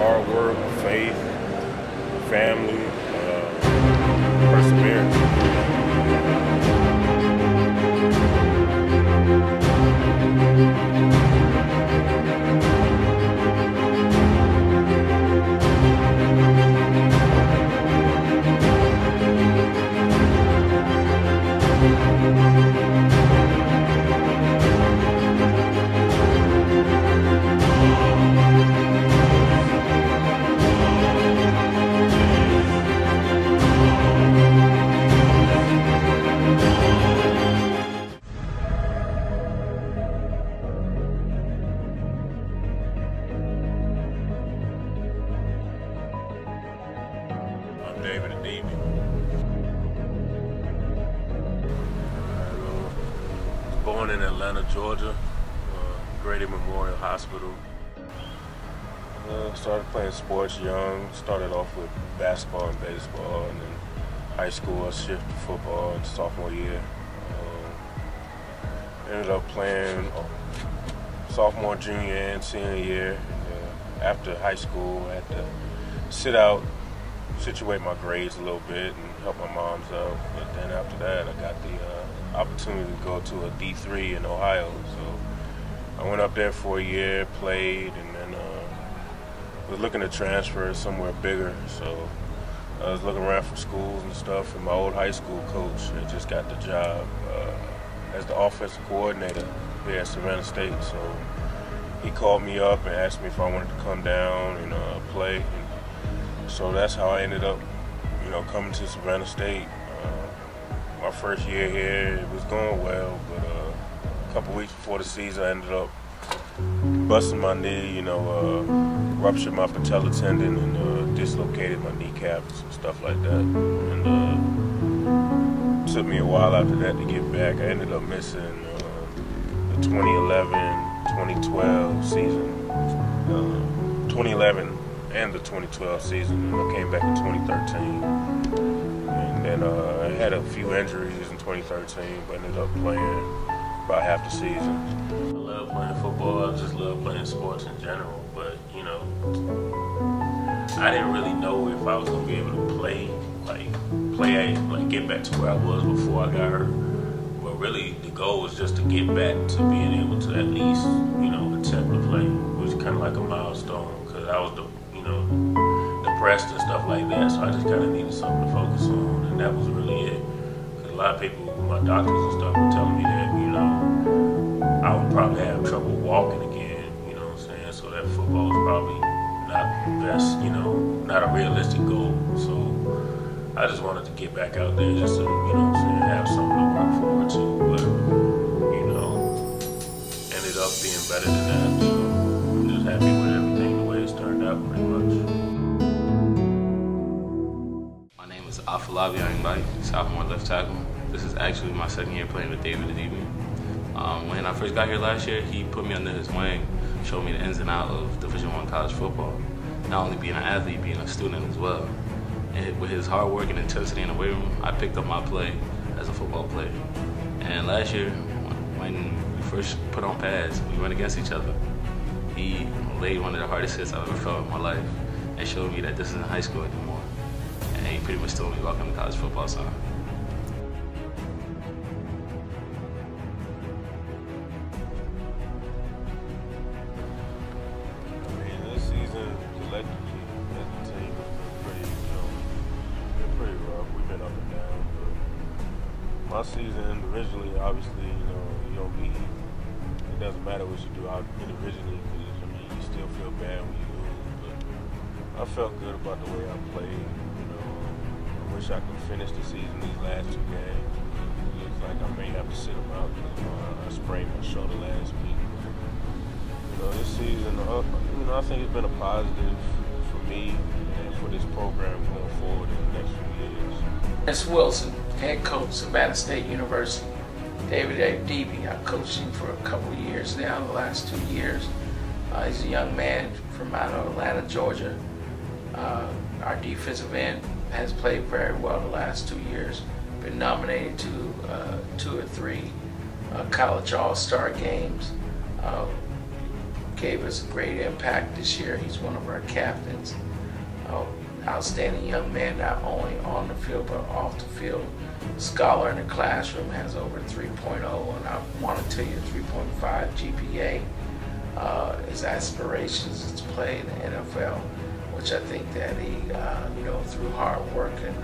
hard work, faith, family, perseverance. I'm Adebiyi. Born in Atlanta, Georgia, Grady Memorial Hospital. Started playing sports young. Started off with basketball and baseball, and then high school I shifted to football in sophomore year. Ended up playing sophomore, junior, and senior year. And, after high school, I had to sit out, situate my grades a little bit, and help my mom's out. But then after that, I got the opportunity to go to a D3 in Ohio. So I went up there for a year, played, and then was looking to transfer somewhere bigger. So I was looking around for schools and stuff, and my old high school coach had just got the job as the offensive coordinator here at Savannah State. So he called me up and asked me if I wanted to come down and play. And so that's how I ended up, coming to Savannah State. My first year here, it was going well, but a couple weeks before the season, I ended up busting my knee, ruptured my patella tendon and dislocated my kneecaps and stuff like that. And took me a while after that to get back. I ended up missing the 2011-2012 season, 2011 and the 2012 season, and I came back in 2013. And then I had a few injuries in 2013, but ended up playing about half the season. I love playing football. I just love playing sports in general, but I didn't really know if I was gonna be able to play, get back to where I was before I got hurt. But really, the goal was just to get back to being able to at least, attempt to play, which is kind of like a milestone, because I was depressed and stuff like that. So I just kind of needed something to focus on, and that was really it. Because a lot of people, my doctors and stuff, were telling me that, I would probably have trouble walking again. You know what I'm saying? So that football was probably not the best, not a realistic goal. So I just wanted to get back out there just to, have something to work forward to. But, ended up being better than that. So I'm just happy with everything, the way it's turned out, pretty much. My name is Adebiyi, sophomore left tackle. This is actually my second year playing with Adebiyi. When I first got here last year, he put me under his wing, showed me the ins and outs of Division I college football. Not only being an athlete, being a student as well. And with his hard work and intensity in the weight room, I picked up my play as a football player. And last year, when we first put on pads, we went against each other. He laid one of the hardest hits I've ever felt in my life and showed me that this isn't high school anymore. And he pretty much told me welcome to college football, son. Collectively as a team, been pretty rough. We've been up and down. But my season individually, obviously, you don't be. It doesn't matter what you do out individually, because you still feel bad when you lose. But I felt good about the way I played. I wish I could finish the season these last two games. It looks like I may have to sit them out because I sprained my shoulder last week. This season, I think it's been a positive for me and for this program going forward in the next few years. Chris Wilson, head coach, Savannah State University. Adebiyi, I've coached him for a couple of years now, the last 2 years. He's a young man from out of Atlanta, Georgia. Our defensive end has played very well the last 2 years. Been nominated to 2 or 3 college all-star games. gave us a great impact this year. He's one of our captains. Outstanding young man, not only on the field but off the field. Scholar in the classroom, has over 3.0, and I want to tell you 3.5 GPA. His aspirations is to play in the NFL, which I think that he, through hard work and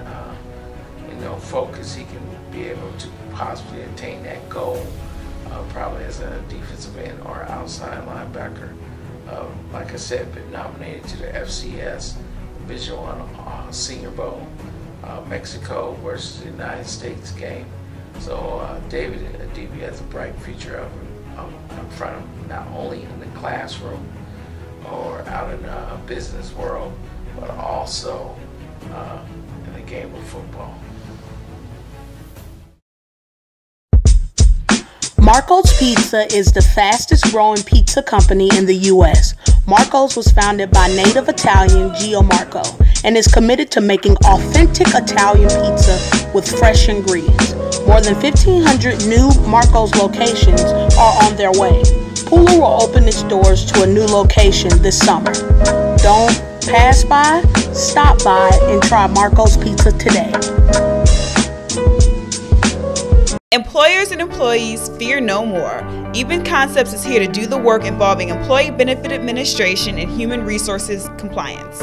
focus, he can be able to possibly attain that goal, probably as a defensive end or outside linebacker. Like I said, been nominated to the FCS Visual Senior Bowl, Mexico versus the United States game. So David Adebiyi has a bright future in front of him, not only in the classroom or out in the business world, but also in the game of football. Marco's Pizza is the fastest growing pizza company in the U.S. Marco's was founded by native Italian Gio Marco and is committed to making authentic Italian pizza with fresh ingredients. More than 1,500 new Marco's locations are on their way. Pula will open its doors to a new location this summer. Don't pass by, stop by, and try Marco's Pizza today. Employers and employees fear no more. Even Concepts is here to do the work involving employee benefit administration and human resources compliance.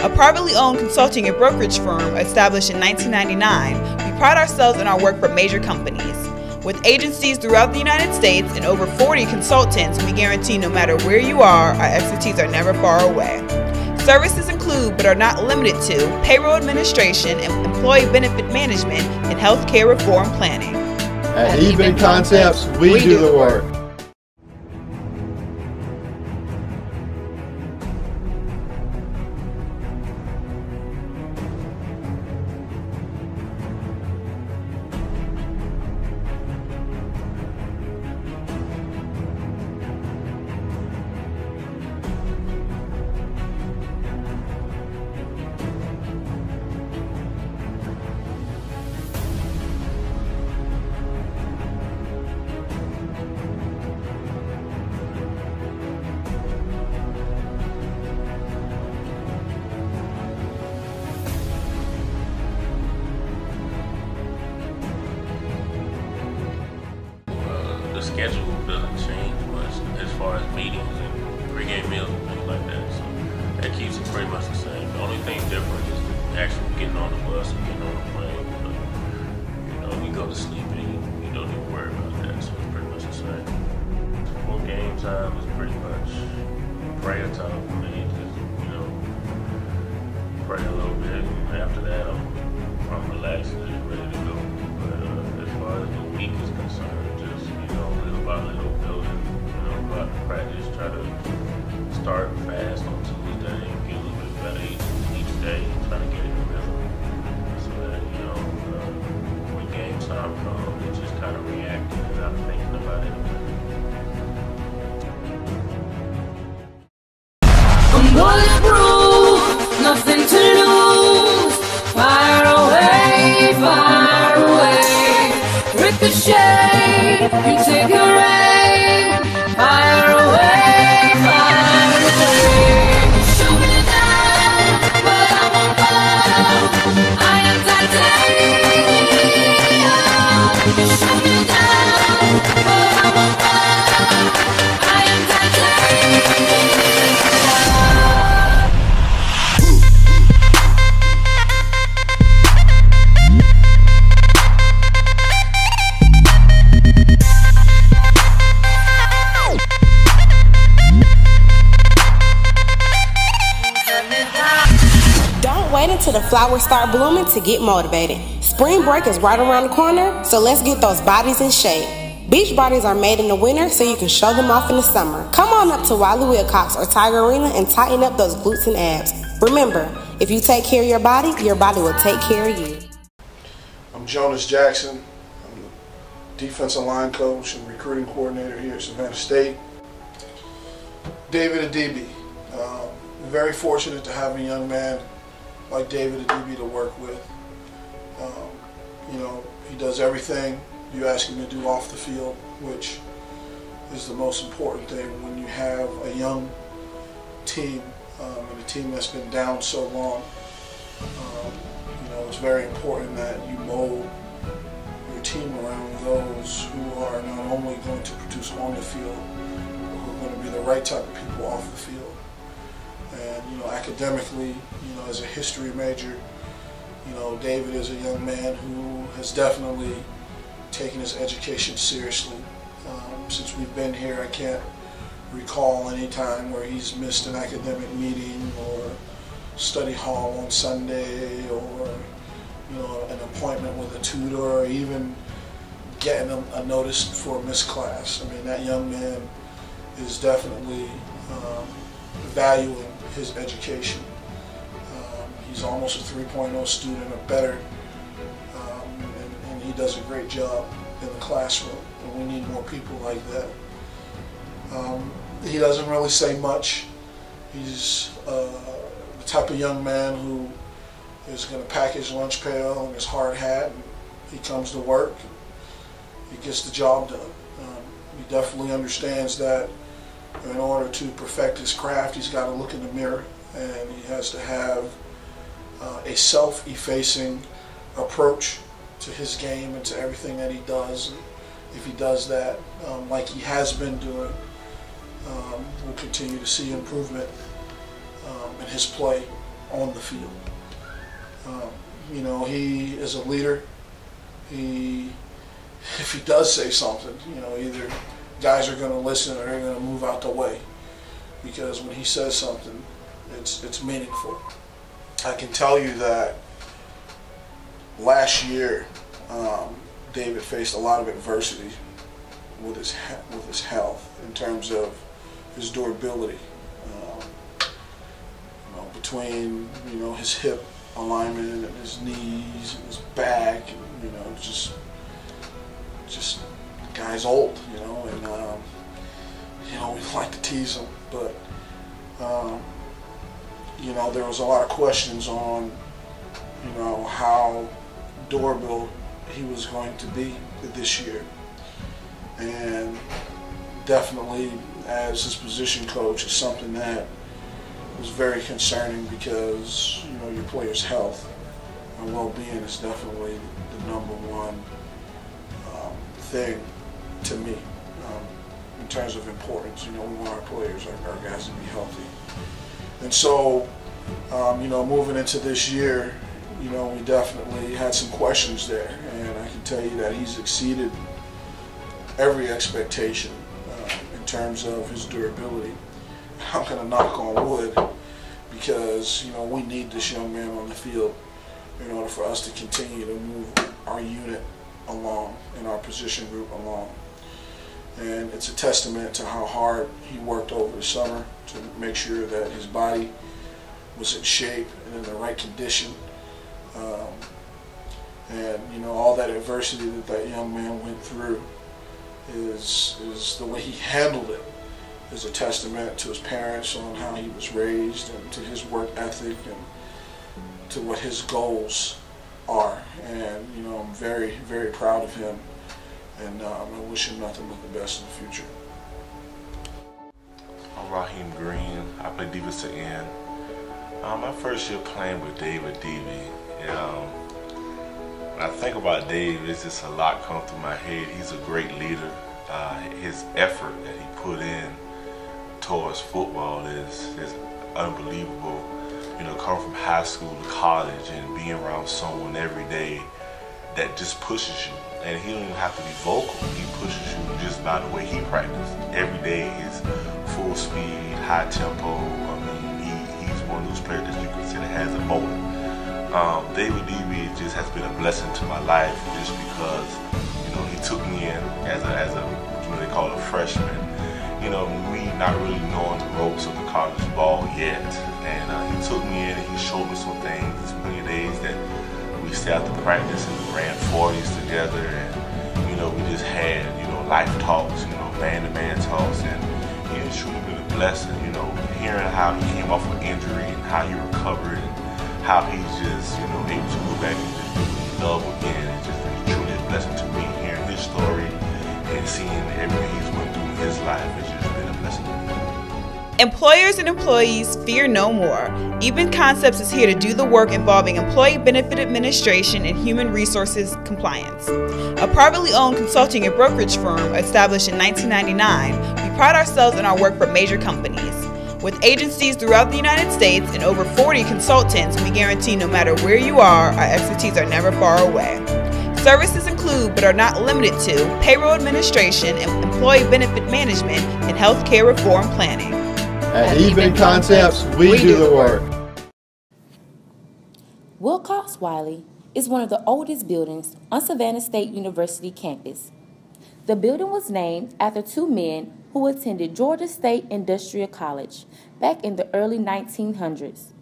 A privately owned consulting and brokerage firm established in 1999, we pride ourselves in our work for major companies. With agencies throughout the United States and over 40 consultants, we guarantee no matter where you are, our expertise are never far away. Services include, but are not limited to, payroll administration and employee benefit management and healthcare reform planning. At Even Concepts, we do the work. The schedule doesn't change much as far as meetings and pregame meals and things like that, so that keeps it pretty much the same. The only thing different is the actual getting on the bus and getting on the plane. But, we go to sleep and you don't need to worry about that, so it's pretty much the same. For game time is pretty much prayer time for me. Just, pray a little bit, and after that I'm relaxed and just ready to go. But as far as the week is concerned, just little by little building, go out to practice, try to start fast on Tuesday and get a little bit better each day, try to get it in rhythm so that, when game time comes, it's just kind of reacting and not thinking about anything. I'm bulletproof, nothing to lose. Fire away, ricochet, you take your aim. Fire away, shoot me down, but I won't fall. I am titanium. Shoot me down, but I won't fall. I am titanium. Wait until the flowers start blooming to get motivated. Spring break is right around the corner, so let's get those bodies in shape. Beach bodies are made in the winter so you can show them off in the summer. Come on up to Wiley Wilcox or Tiger Arena and tighten up those glutes and abs. Remember, if you take care of your body will take care of you. I'm Jonas Jackson. I'm the defensive line coach and recruiting coordinator here at Savannah State. David Adebiyi. Very fortunate to have a young man like David Adebiyi to work with. He does everything you ask him to do off the field, which is the most important thing when you have a young team and a team that's been down so long. It's very important that you mold your team around those who are not only going to produce on the field, but who are going to be the right type of people off the field. And academically, as a history major, David is a young man who has definitely taken his education seriously. Since we've been here, I can't recall any time where he's missed an academic meeting or study hall on Sunday, or an appointment with a tutor, or even getting a notice for a missed class. I mean, that young man is definitely valuing his education. He's almost a 3.0 student or better, and he does a great job in the classroom, and we need more people like that. He doesn't really say much. He's the type of young man who is going to pack his lunch pail and his hard hat, and he comes to work, and he gets the job done. He definitely understands that in order to perfect his craft, he's got to look in the mirror, and he has to have a self-effacing approach to his game and to everything that he does. And if he does that like he has been doing, we'll continue to see improvement in his play on the field. He is a leader. If he does say something, either guys are going to listen or they're going to move out the way, because when he says something, it's meaningful. I can tell you that last year, David faced a lot of adversity with his health in terms of his durability. Between his hip alignment and his knees and his back, and just the guy's old, and we like to tease him, but there was a lot of questions on how durable he was going to be this year, and definitely as his position coach is something that was very concerning, because your player's health and well-being is definitely the number one thing to me in terms of importance. We want our players, our guys to be healthy, and so moving into this year, we definitely had some questions there, and I can tell you that he's exceeded every expectation in terms of his durability. I'm going to knock on wood, because we need this young man on the field in order for us to continue to move our unit along and our position group along. And it's a testament to how hard he worked over the summer to make sure that his body was in shape and in the right condition. And all that adversity that young man went through is the way he handled it is a testament to his parents on how he was raised, and to his work ethic, and to what his goals are. And I'm very, very proud of him, and I wish him nothing but the best in the future. I'm Raheem Green. I play defensive end. My first year playing with David Adebiyi, when I think about Dave, it's just a lot come through my head. He's a great leader. His effort that he put in towards football is unbelievable. Coming from high school to college and being around someone every day that just pushes you. And he don't even have to be vocal. He pushes you just by the way he practices. Every day is full speed, high tempo. I mean, he's one of those players that you consider has a motor. David Adebiyi just has been a blessing to my life, just because he took me in as a what they call a freshman. We not really knowing the ropes of the college ball yet, and he took me in and he showed me some things. There's plenty of days that we sat out to practice and we ran 40s together, and we just had life talks, man-to-man talks, and it's truly been a blessing. Hearing how he came off an injury and how he recovered, and how he's just able to go back and just do what he loves again. It's just truly a blessing to me, hearing his story and seeing everything he's went through his life. It's just been a blessing. Employers and employees fear no more. Even Concepts is here to do the work involving employee benefit administration and human resources compliance. A privately owned consulting and brokerage firm established in 1999, we pride ourselves in our work for major companies. With agencies throughout the United States and over 40 consultants, we guarantee no matter where you are, our expertise are never far away. Services include, but are not limited to, payroll administration and employee benefit management and healthcare reform planning. At Even Concepts, we do the work. Wilcox Wiley is one of the oldest buildings on Savannah State University campus. The building was named after two men who attended Georgia State Industrial College back in the early 1900s.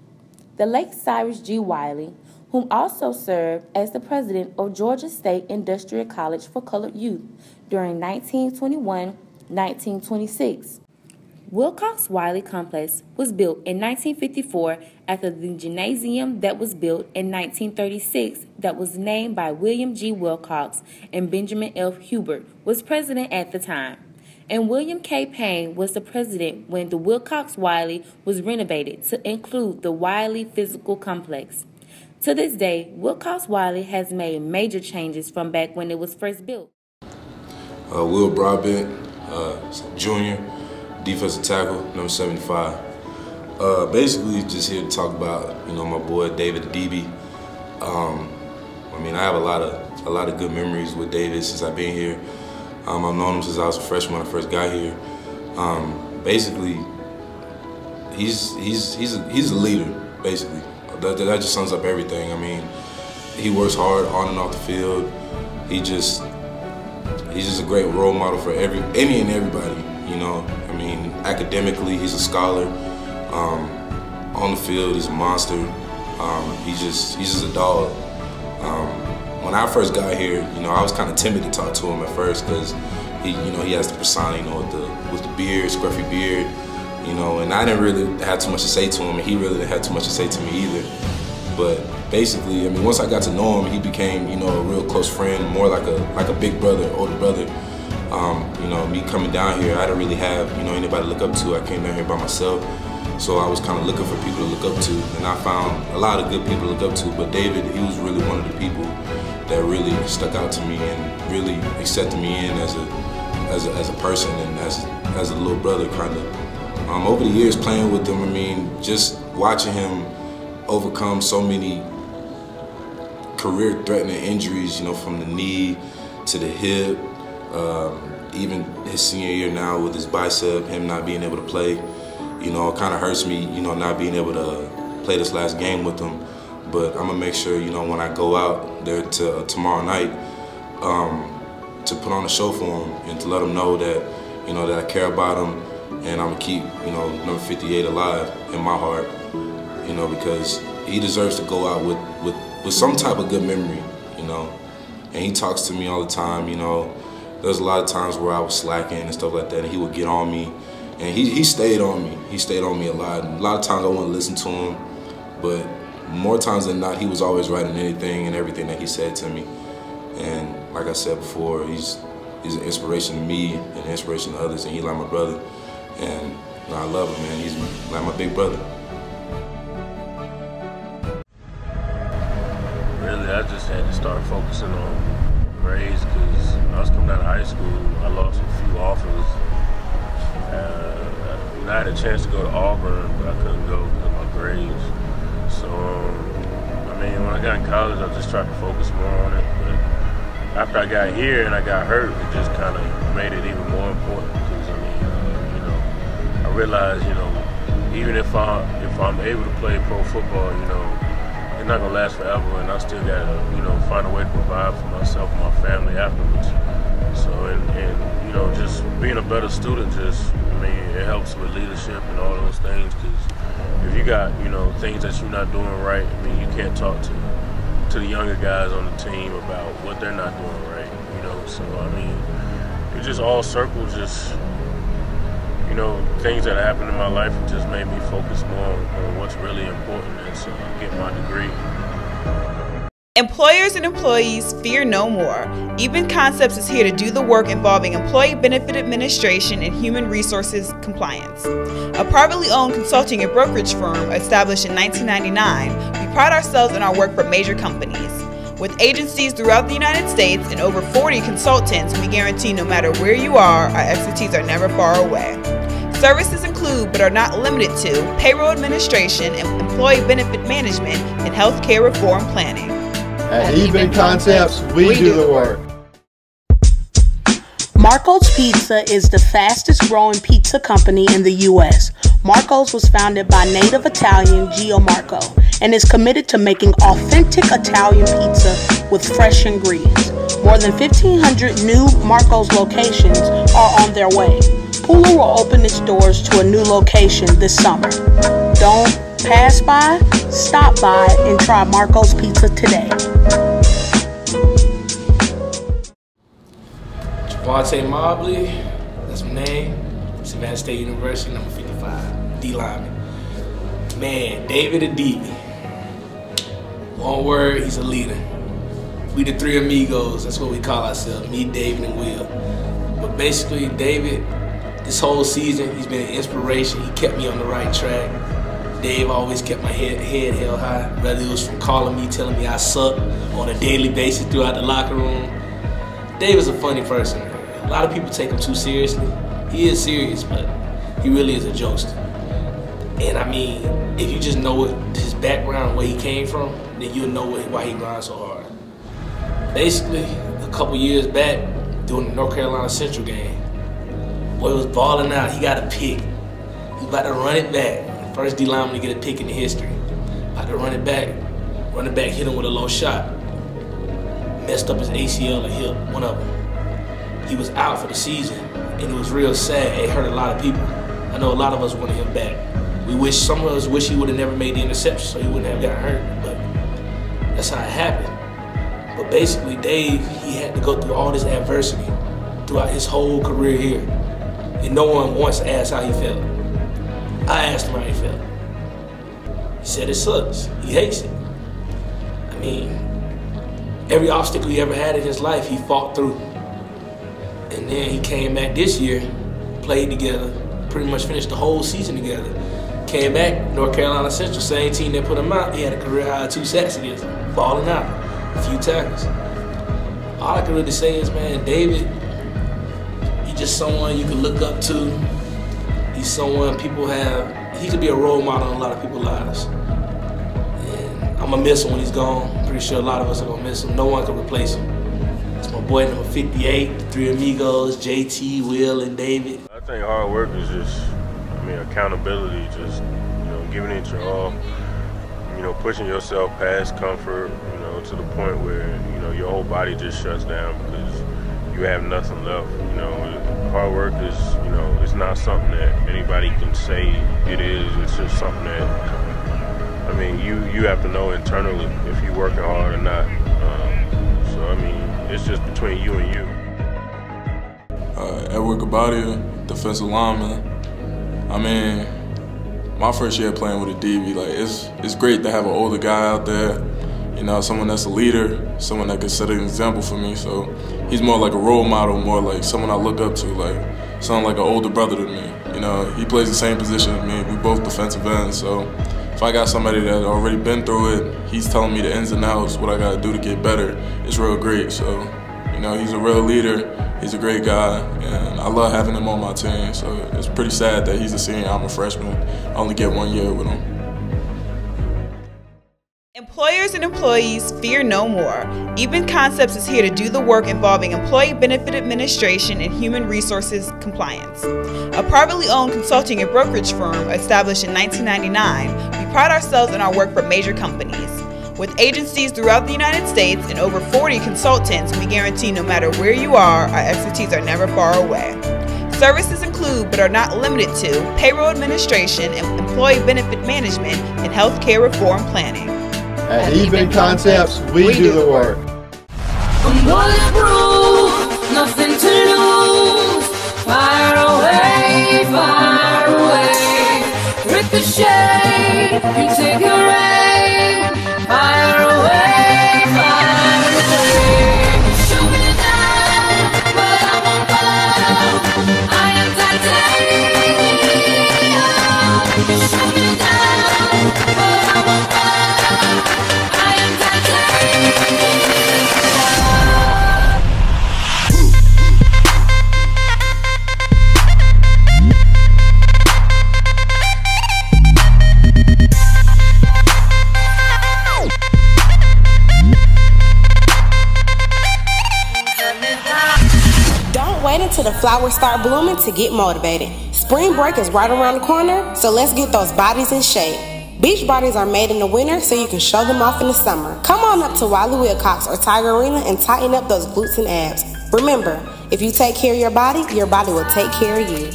The late Cyrus G. Wiley, whom also served as the president of Georgia State Industrial College for Colored Youth during 1921-1926. Wilcox Wiley Complex was built in 1954 after the gymnasium that was built in 1936 that was named by William G. Wilcox and Benjamin F. Hubert was president at the time. And William K. Payne was the president when the Wilcox Wiley was renovated to include the Wiley Physical Complex. To this day, Wilcox Wiley has made major changes from back when it was first built. Will Broadbent, Jr., defensive tackle, number 75. Basically, just here to talk about, my boy David Adebiyi. I have a lot of good memories with David since I've been here. I've known him since I was a freshman when I first got here. Basically, he's a leader. Basically, that just sums up everything. He works hard on and off the field. He's just a great role model for any and everybody. Academically, he's a scholar. On the field, he's a monster. He's just a dog. When I first got here, I was kind of timid to talk to him at first because he has the persona, with the beard, scruffy beard, and I didn't really have too much to say to him, and he really didn't have too much to say to me either. But basically, once I got to know him, he became, a real close friend, more like a big brother, older brother. Me coming down here, I didn't really have, anybody to look up to. I came down here by myself, so I was kind of looking for people to look up to, and I found a lot of good people to look up to, but David, he was really one of the people that really stuck out to me and really accepted me in as a person and as a little brother, kind of. Over the years playing with him, just watching him overcome so many career-threatening injuries, from the knee to the hip, even his senior year now with his bicep, him not being able to play, it kind of hurts me, not being able to play this last game with him. But I'm gonna make sure, when I go out there tomorrow night, to put on a show for him and to let him know that, that I care about him and I'm gonna keep, number 58 alive in my heart, because he deserves to go out with some type of good memory, And he talks to me all the time, There's a lot of times where I was slacking and stuff like that, and he would get on me. And he stayed on me. He stayed on me a lot. And a lot of times I wouldn't listen to him, but more times than not, he was always right in anything and everything that he said to me. And like I said before, he's an inspiration to me and an inspiration to others, and he's like my brother. And I love him, man. He's like my big brother. Really, I just had to start focusing on grades because I was coming out of high school. I lost a few offers. I had a chance to go to Auburn, but I couldn't go because of my grades. So, when I got in college, I just tried to focus more on it. But after I got here and I got hurt, it just kind of made it even more important because, I realized, even if I'm able to play pro football, it's not gonna last forever, and I still gotta, find a way to provide for myself and my family afterwards. So, and just being a better student, it helps with leadership and all those things. Because if you got, things that you're not doing right, you can't talk to the younger guys on the team about what they're not doing right. So it just all circles, things that happened in my life. It just made me focus more on what's really important, and so I get my degree. Employers and employees fear no more. Even Concepts is here to do the work involving employee benefit administration and human resources compliance. A privately owned consulting and brokerage firm established in 1999, we pride ourselves in our work for major companies. With agencies throughout the United States and over 40 consultants, we guarantee no matter where you are, our expertise are never far away. Services include, but are not limited to, payroll administration and employee benefit management and healthcare reform planning. At Even Concepts, we do the work. Marco's Pizza is the fastest growing pizza company in the U.S. Marco's was founded by native Italian Gio Marco and is committed to making authentic Italian pizza with fresh ingredients. More than 1,500 new Marco's locations are on their way. Pula will open its doors to a new location this summer. Don't pass by, stop by, and try Marco's Pizza today. Javante Mobley, that's my name. Savannah State University, number 55, D lineman. Man, David Adebiyi. One word, he's a leader. We the three amigos, that's what we call ourselves, me, David, and Will. But basically, David, this whole season, he's been an inspiration. He kept me on the right track. Dave always kept my head held high, whether it was from calling me, telling me I suck on a daily basis throughout the locker room. Dave is a funny person. A lot of people take him too seriously. He is serious, but he really is a jokester. And I mean, if you just know his background, where he came from, then you'll know why he grinds so hard. Basically, a couple years back, during the North Carolina Central game, boy was balling out. He got a pick. He's about to run it back. First D lineman to get a pick in the history. About to run it back. Running back hit him with a low shot. Messed up his ACL or hip, one of them. He was out for the season, and it was real sad. It hurt a lot of people. I know a lot of us wanted him back. Some of us wish he would have never made the interception so he wouldn't have gotten hurt, but that's how it happened. But basically, Dave, he had to go through all this adversity throughout his whole career here, and no one once asked how he felt. I asked him how he felt. He said it sucks. He hates it. I mean, every obstacle he ever had in his life, he fought through. And then he came back this year, played together, pretty much finished the whole season together. Came back, North Carolina Central, same team that put him out. He had a career high 2 sacks against him, balling out, a few tackles. All I can really say is, man, David, he's just someone you can look up to. He's someone he could be a role model in a lot of people's lives. And I'm gonna miss him when he's gone. Pretty sure a lot of us are gonna miss him. No one can replace him. It's my boy number 58, the three amigos, JT, Will, and David. I think hard work is just, accountability, just, giving it your all, pushing yourself past comfort, to the point where, your whole body just shuts down because you have nothing left. Hard work is, it's not something that anybody can say it is. It's just something that, you have to know internally if you're working hard or not. It's just between you and you. Edward Gabadia, defensive lineman. My first year playing with Adebiyi, it's great to have an older guy out there, someone that's a leader, someone that can set an example for me. So he's more like a role model, more like someone I look up to, someone like an older brother to me. He plays the same position as me. We both defensive ends, so if I got somebody that already been through it, he's telling me the ins and outs, what I gotta do to get better, it's real great. So, he's a real leader, he's a great guy, and I love having him on my team. So it's pretty sad that he's a senior, I'm a freshman. I only get 1 year with him. Employers and employees fear no more. Even Concepts is here to do the work involving employee benefit administration and human resources compliance. A privately owned consulting and brokerage firm established in 1999, we pride ourselves in our work for major companies. With agencies throughout the United States and over 40 consultants, we guarantee no matter where you are, our expertise are never far away. Services include, but are not limited to, payroll administration and employee benefit management and healthcare reform planning. At Even Concepts, we do the work. I'm bulletproof, nothing to lose. Fire away, ricochet, you take your aim. Fire away, the flowers start blooming to get motivated. Spring break is right around the corner, so let's get those bodies in shape. Beach bodies are made in the winter so you can show them off in the summer. Come on up to Wiley Wilcox or Tiger Arena and tighten up those glutes and abs. Remember, if you take care of your body will take care of you.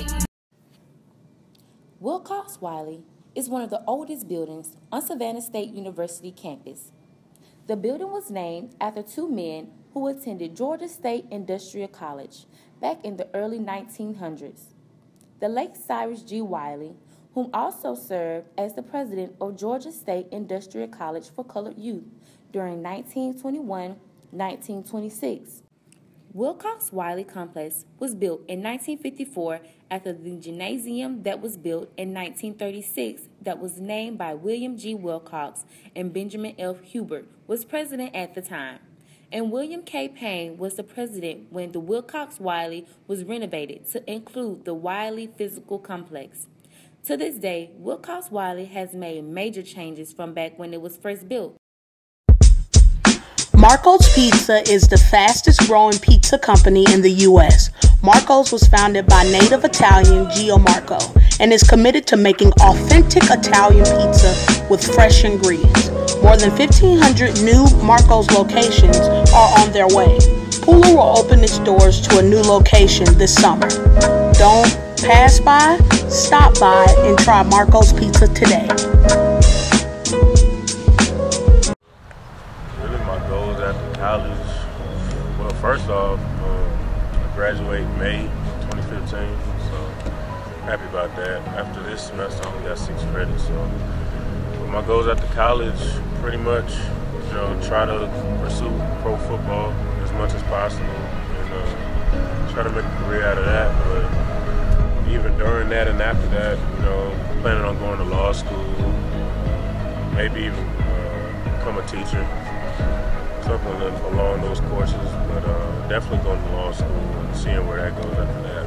Wilcox Wiley is one of the oldest buildings on Savannah State University campus. The building was named after two men who attended Georgia State Industrial College back in the early 1900s. The late Cyrus G. Wiley, whom also served as the president of Georgia State Industrial College for Colored Youth during 1921-1926. Wilcox Wiley Complex was built in 1954 after the gymnasium that was built in 1936 that was named by William G. Wilcox and Benjamin F. Hubert was president at the time. And William K. Payne was the president when the Wilcox Wiley was renovated to include the Wiley Physical Complex. To this day, Wilcox Wiley has made major changes from back when it was first built. Marco's Pizza is the fastest growing pizza company in the U.S. Marco's was founded by native Italian Gio Marco and is committed to making authentic Italian pizza with fresh ingredients. More than 1,500 new Marco's locations are on their way. Pula will open its doors to a new location this summer. Don't pass by, stop by, and try Marco's Pizza today. College. Well, first off, I graduate May 2015, so happy about that. After this semester, I only got 6 credits, so but my goals after college, pretty much, try to pursue pro football as much as possible and try to make a career out of that. But even during that and after that, planning on going to law school, maybe even become a teacher. Something along those courses, but definitely going to law school and seeing where that goes after that.